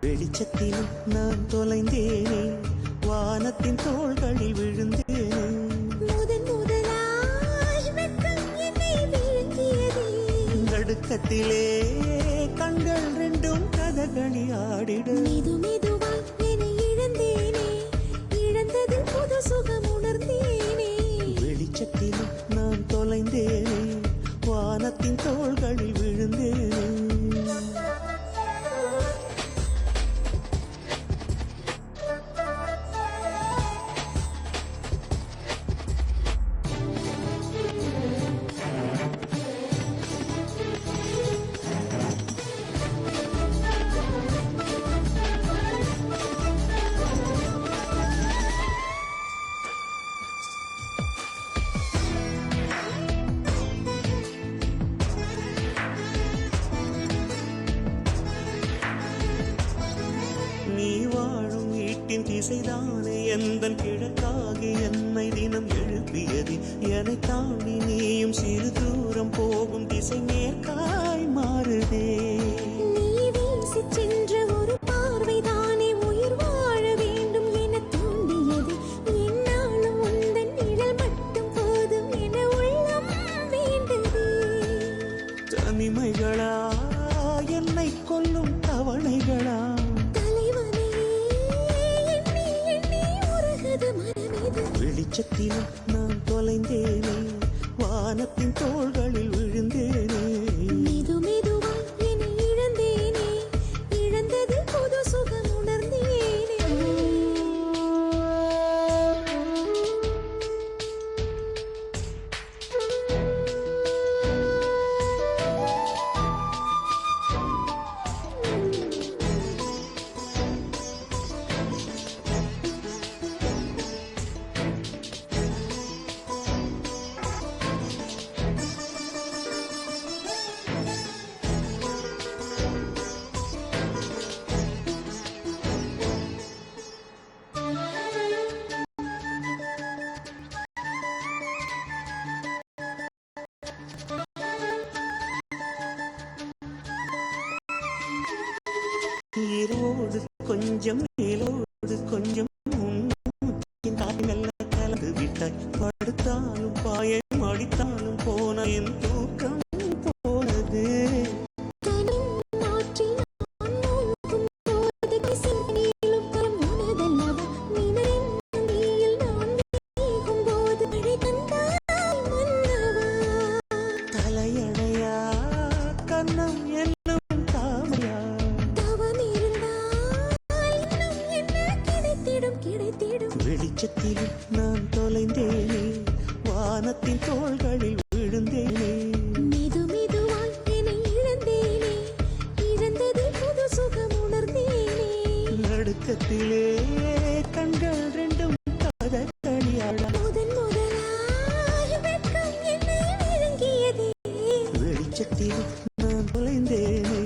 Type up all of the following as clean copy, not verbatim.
வெளிச்சத்திலும் நான் தொலைந்தேனே, வானத்தின் தோள்களில் விழுந்தேனே. முதன் முதலாய் வெட்கம் என்னை விழுங்கியதே. நடுக்கத்திலே கண்கள் ரெண்டும் கதகளி ஆடிட. மெது மெதுவாய் என்னை இழந்தேனே, இழந்ததில் புது சுகம் உணர்ந்தேனே. வெளிச்சத்திலும் நான் தொலைந்தேனே, வானத்தின் தோள்களில் விழுந்தேனே. நீ வாழும் வீட்டின் திசைதானே எந்தன் கிழக்காகி என்னை தினம் எழுப்பியது. என்னை தாண்டி நீயும் சிறு தூரம் போகும் திசை மேற்காய் மாறுதே. நீ வீசிச் சென்ற ஒரு பார்வைதானே உயிர் வாழ வேண்டும் என தூண்டியது. என்னாலும் உந்தன் நிழல் மட்டும் போதும் என உள்ளம் வேண்டது. தனிமைகளா என்னை கொல்லும் தவணைகளா, வெளிச்சத்திலும் நான் தொலைந்தேனே, வானத்தின் தோள்களில் விழுந்தேனே. மெது மெதுவாய் என்னை இழந்தேனே, இழந்தது புது சுகம் உணர்ந்தேனே. ஈரோடு கொஞ்சம் மேலோடு கொஞ்சம் மெல்ல கலந்து விட்டாய். படுத்தாலும் பாயம் அடித்தாலும் போன என் தூக்கம் போனது. தலையணையா கண்ணம் என்னும் தாமையா, வெளிச்சத்திலும் நான் தொலைந்தேனே, வானத்தின் தோள்களில் விழுந்தேனே. மெது மெதுவாய் என்னை இழந்தேனே, இழந்தது புது சுகம் உணர்ந்தேனே. நடுக்கத்திலே கண்கள் ரெண்டும் கதகளியாட. முதன் முதலாய் வெட்கம் என்னை விழுங்கியதே. வெளிச்சத்திலும் நான் தொலைந்தேனே,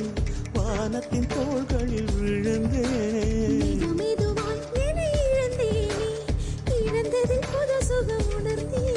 வானத்தின் தோள்களில் விழுந்தேனே. மெது மெதுவாய் என்னை இழந்தேனே, இழந்ததில் புது சுகம் உணர்ந்தேனே.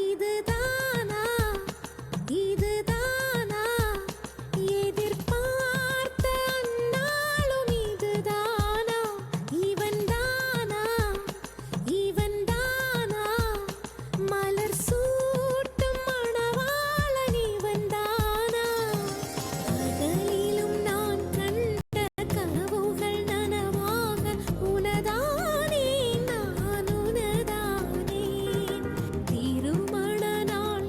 இதுதானா இதுதானா எதிர்பார்த்த அந்நாளும் இதுதானா, இவன் தானா இவன் தானா மலர் சூட்டும் மணவாளன் இவன் தானா. பகலிலும் நான் கண்ட கனவுகள் நனவாக உனதானே நான் உனதானே. திருமண நாள்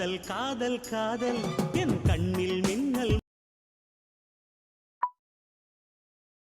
காதல் காதல் காதல் என் கண்ணில் மின்னல்